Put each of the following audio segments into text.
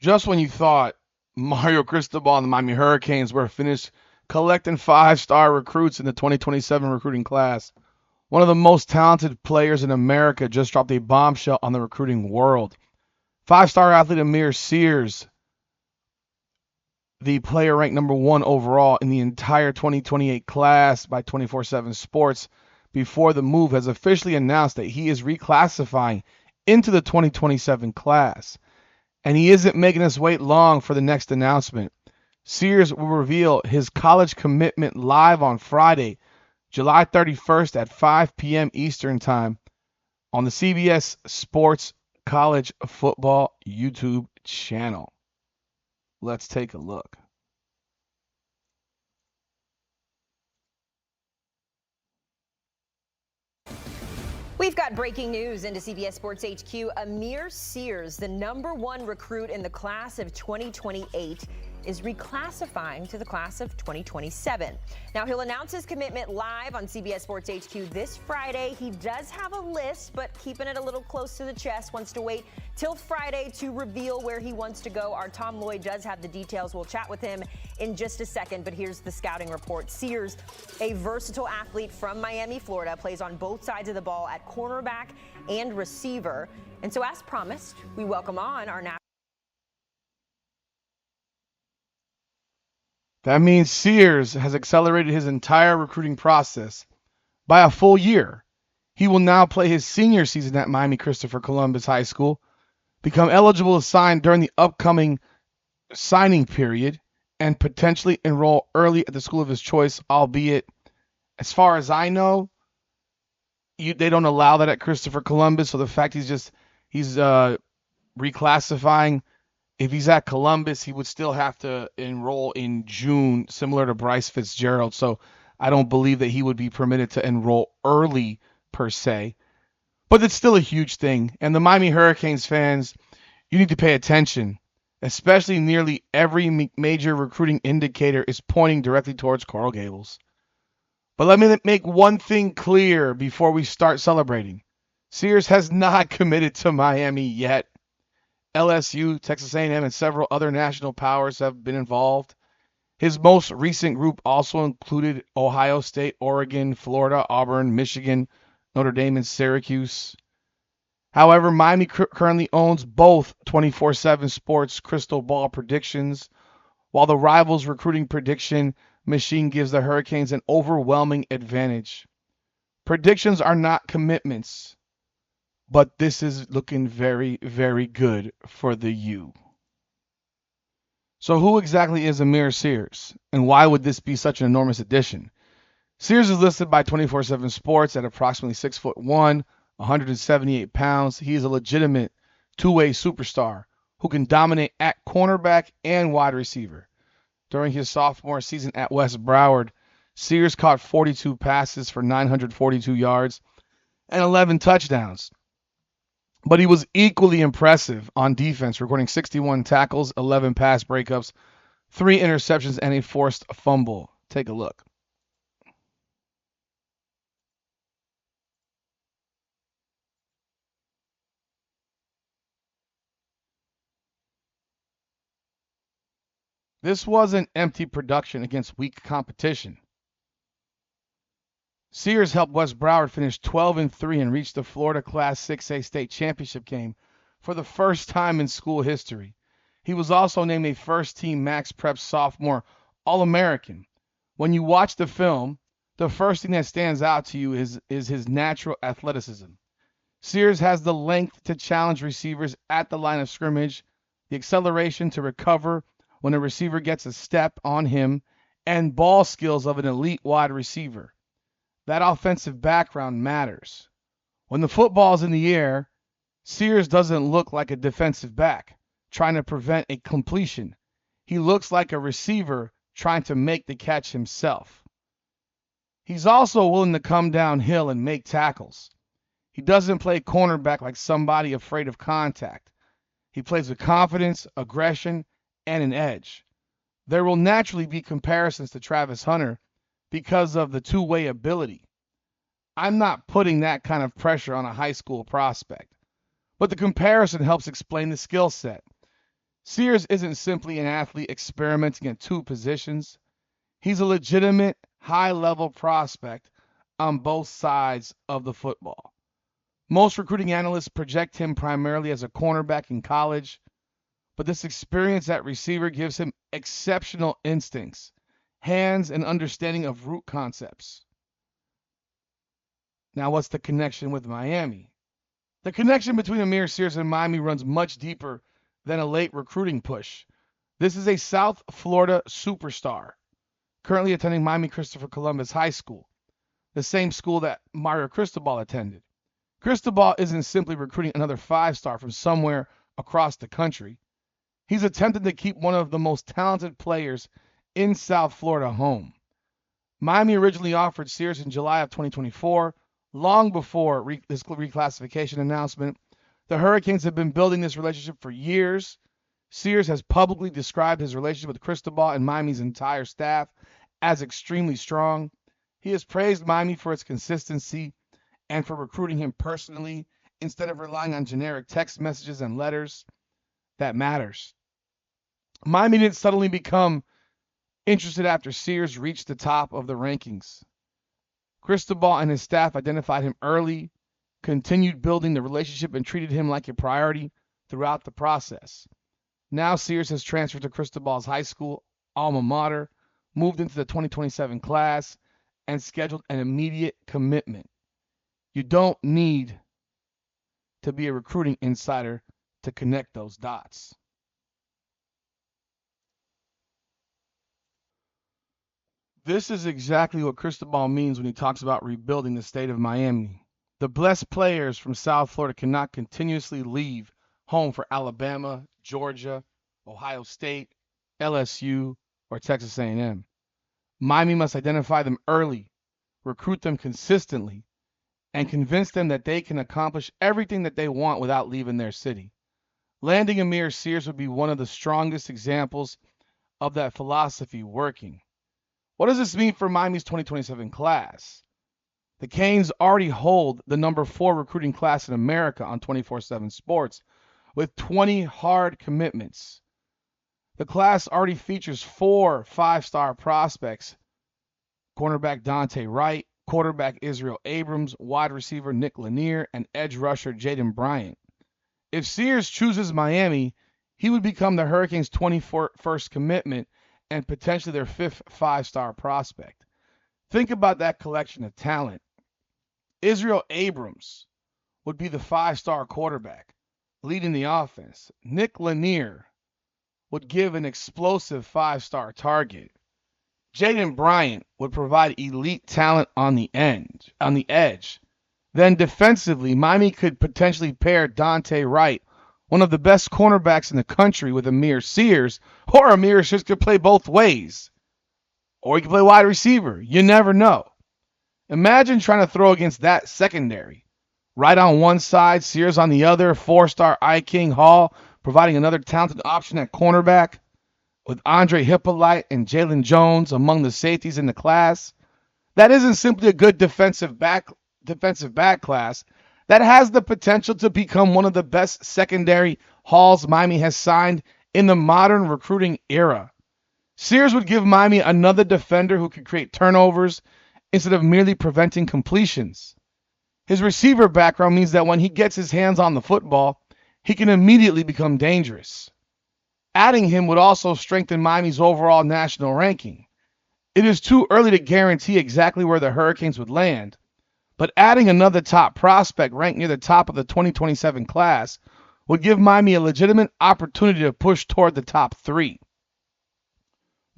Just when you thought Mario Cristobal and the Miami Hurricanes were finished collecting five-star recruits in the 2027 recruiting class, one of the most talented players in America just dropped a bombshell on the recruiting world. Five-star athlete A'mir Sears, the player ranked number one overall in the entire 2028 class by 24/7 Sports, before the move has officially announced that he is reclassifying into the 2027 class. And he isn't making us wait long for the next announcement. Sears will reveal his college commitment live on Friday, July 31st at 5 p.m. Eastern Time on the CBS Sports College Football YouTube channel. Let's take a look. We've got breaking news into CBS Sports HQ. Amir Sears, the #1 recruit in the class of 2028, is reclassifying to the class of 2027. Now, he'll announce his commitment live on CBS Sports HQ this Friday. He does have a list, but keeping it a little close to the chest, wants to wait till Friday to reveal where he wants to go. Our Tom Lloyd does have the details. We'll chat with him in just a second, but here's the scouting report. Sears, a versatile athlete from Miami, Florida, plays on both sides of the ball at cornerback and receiver. And so, as promised, we welcome on our national. That means Sears has accelerated his entire recruiting process by a full year. He will now play his senior season at Miami Christopher Columbus High School, become eligible to sign during the upcoming signing period, and potentially enroll early at the school of his choice, albeit, as far as I know, they don't allow that at Christopher Columbus. So the fact he's reclassifying, if he's at Columbus, he would still have to enroll in June, similar to Bryce Fitzgerald. So I don't believe that he would be permitted to enroll early per se. But it's still a huge thing. And the Miami Hurricanes fans, you need to pay attention. Especially nearly every major recruiting indicator is pointing directly towards Coral Gables. But let me make one thing clear before we start celebrating. Sears has not committed to Miami yet. LSU, Texas A&M, and several other national powers have been involved. His most recent group also included Ohio State, Oregon, Florida, Auburn, Michigan, Notre Dame, and Syracuse. However, Miami currently owns both 24/7 Sports crystal ball predictions, while the Rivals recruiting prediction machine gives the Hurricanes an overwhelming advantage. Predictions are not commitments, but this is looking very, very good for the U. So who exactly is A'mir Sears, and why would this be such an enormous addition? Sears is listed by 24/7 Sports at approximately 6'1", 178 pounds. He is a legitimate two-way superstar who can dominate at cornerback and wide receiver. During his sophomore season at West Broward, Sears caught 42 passes for 942 yards and 11 touchdowns. But he was equally impressive on defense, recording 61 tackles, 11 pass breakups, 3 interceptions, and a forced fumble. Take a look. This wasn't empty production against weak competition. Sears helped West Broward finish 12-3 and reach the Florida Class 6A state championship game for the first time in school history. He was also named a first-team Max Prep sophomore All-American. When you watch the film, the first thing that stands out to you is his natural athleticism. Sears has the length to challenge receivers at the line of scrimmage, the acceleration to recover when a receiver gets a step on him, and ball skills of an elite wide receiver. That offensive background matters. When the football's in the air, Sears doesn't look like a defensive back trying to prevent a completion. He looks like a receiver trying to make the catch himself. He's also willing to come downhill and make tackles. He doesn't play cornerback like somebody afraid of contact. He plays with confidence, aggression, and an edge. There will naturally be comparisons to Travis Hunter because of the two-way ability. I'm not putting that kind of pressure on a high school prospect, but the comparison helps explain the skill set. Sears isn't simply an athlete experimenting at two positions. He's a legitimate, high-level prospect on both sides of the football. Most recruiting analysts project him primarily as a cornerback in college, but this experience at receiver gives him exceptional instincts, hands, and understanding of route concepts. Now, what's the connection with Miami? The connection between A'mir Sears and Miami runs much deeper than a late recruiting push. This is a South Florida superstar, currently attending Miami Christopher Columbus High School, the same school that Mario Cristobal attended. Cristobal isn't simply recruiting another five-star from somewhere across the country. He's attempting to keep one of the most talented players in South Florida home. Miami originally offered Sears in July of 2024, long before this reclassification announcement. The Hurricanes have been building this relationship for years. Sears has publicly described his relationship with Cristobal and Miami's entire staff as extremely strong. He has praised Miami for its consistency and for recruiting him personally instead of relying on generic text messages and letters. That matters. Miami didn't suddenly become interested after Sears reached the top of the rankings. Cristobal and his staff identified him early, continued building the relationship, and treated him like a priority throughout the process. Now Sears has transferred to Cristobal's high school alma mater, moved into the 2027 class, and scheduled an immediate commitment. You don't need to be a recruiting insider to connect those dots. This is exactly what Cristobal means when he talks about rebuilding the state of Miami. The blessed players from South Florida cannot continuously leave home for Alabama, Georgia, Ohio State, LSU, or Texas A&M. Miami must identify them early, recruit them consistently, and convince them that they can accomplish everything that they want without leaving their city. Landing A'mir Sears would be one of the strongest examples of that philosophy working. What does this mean for Miami's 2027 class? The Canes already hold the number 4 recruiting class in America on 24/7 Sports with 20 hard commitments. The class already features 4 five-star prospects: cornerback Donte Wright, quarterback Israel Abrams, wide receiver Nick Lanier, and edge rusher Jaden Bryant. If Sears chooses Miami, he would become the Hurricanes' 21st commitment and potentially their 5th five-star prospect. Think about that collection of talent. Israel Abrams would be the 5-star quarterback, leading the offense. Nick Lanier would give an explosive 5-star target. Jaden Bryant would provide elite talent on the edge. Then defensively, Miami could potentially pair Donte Wright, one of the best cornerbacks in the country, with A'mir Sears, or A'mir Sears could play both ways. Or he could play wide receiver. You never know. Imagine trying to throw against that secondary. Wright on one side, Sears on the other, 4-star I-King Hall providing another talented option at cornerback, with Andre Hippolyte and Jalen Jones among the safeties in the class. That isn't simply a good defensive back class. That has the potential to become one of the best secondary hauls Miami has signed in the modern recruiting era. Sears would give Miami another defender who could create turnovers instead of merely preventing completions. His receiver background means that when he gets his hands on the football, he can immediately become dangerous. Adding him would also strengthen Miami's overall national ranking. It is too early to guarantee exactly where the Hurricanes would land, but adding another top prospect ranked near the top of the 2027 class would give Miami a legitimate opportunity to push toward the top 3.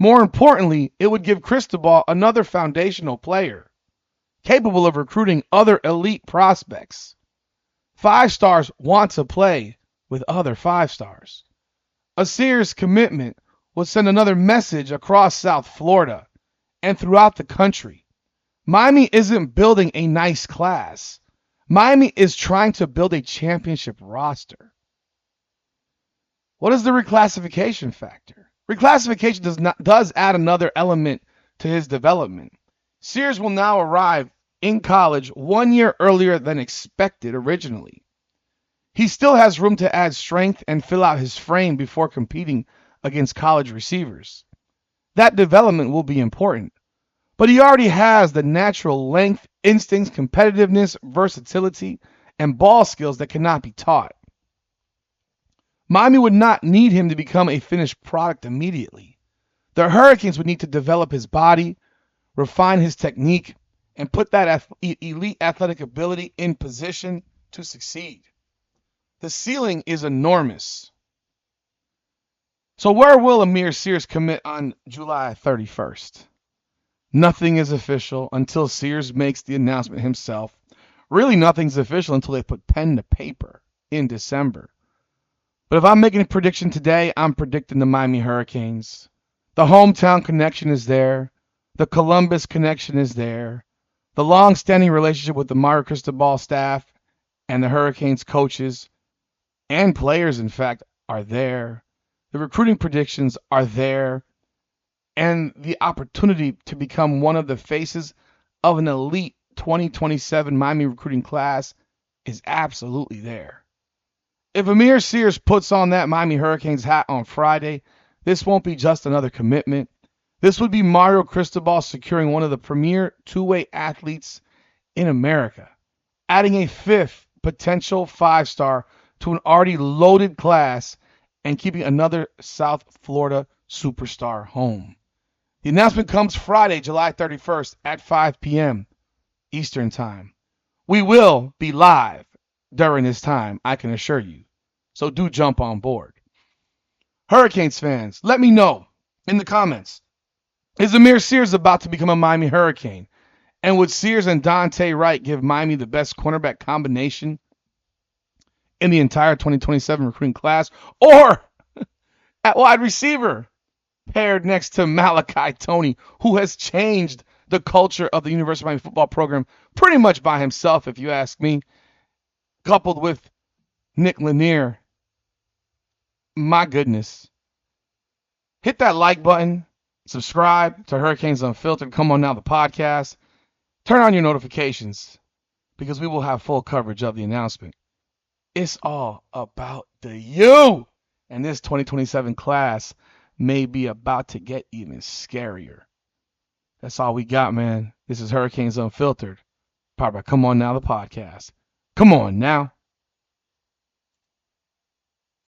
More importantly, it would give Cristobal another foundational player, capable of recruiting other elite prospects. 5-stars want to play with other 5-stars. A Sears commitment would send another message across South Florida and throughout the country. Miami isn't building a nice class. Miami is trying to build a championship roster. What is the reclassification factor? Reclassification does add another element to his development. Sears will now arrive in college 1 year earlier than expected originally. He still has room to add strength and fill out his frame before competing against college receivers. That development will be important. But he already has the natural length, instincts, competitiveness, versatility, and ball skills that cannot be taught. Miami would not need him to become a finished product immediately. The Hurricanes would need to develop his body, refine his technique, and put that elite athletic ability in position to succeed. The ceiling is enormous. So where will A'mir Sears commit on July 31st? Nothing is official until Sears makes the announcement himself. Really, nothing's official until they put pen to paper in December. But if I'm making a prediction today, I'm predicting the Miami Hurricanes. The hometown connection is there. The Columbus connection is there. The long-standing relationship with the Mario Cristobal staff and the Hurricanes coaches and players, in fact, are there. The recruiting predictions are there. And the opportunity to become one of the faces of an elite 2027 Miami recruiting class is absolutely there. If A'mir Sears puts on that Miami Hurricanes hat on Friday, this won't be just another commitment. This would be Mario Cristobal securing one of the premier two-way athletes in America, adding a fifth potential five-star to an already loaded class and keeping another South Florida superstar home. The announcement comes Friday, July 31st at 5 p.m. Eastern Time. We will be live during this time, I can assure you. So do jump on board. Hurricanes fans, let me know in the comments. Is A'mir Sears about to become a Miami Hurricane? And would Sears and Donte Wright give Miami the best cornerback combination in the entire 2027 recruiting class? Or at wide receiver, paired next to Malachi Tony, who has changed the culture of the University of Miami football program pretty much by himself, if you ask me, coupled with Nick Lanier. My goodness. Hit that like button. Subscribe to Hurricanes Unfiltered. Come on now, the podcast. Turn on your notifications because we will have full coverage of the announcement. It's all about the U. And this 2027 class may be about to get even scarier. That's all we got, man. This is Hurricanes Unfiltered. Powered by Come On Now, the podcast. Come on now.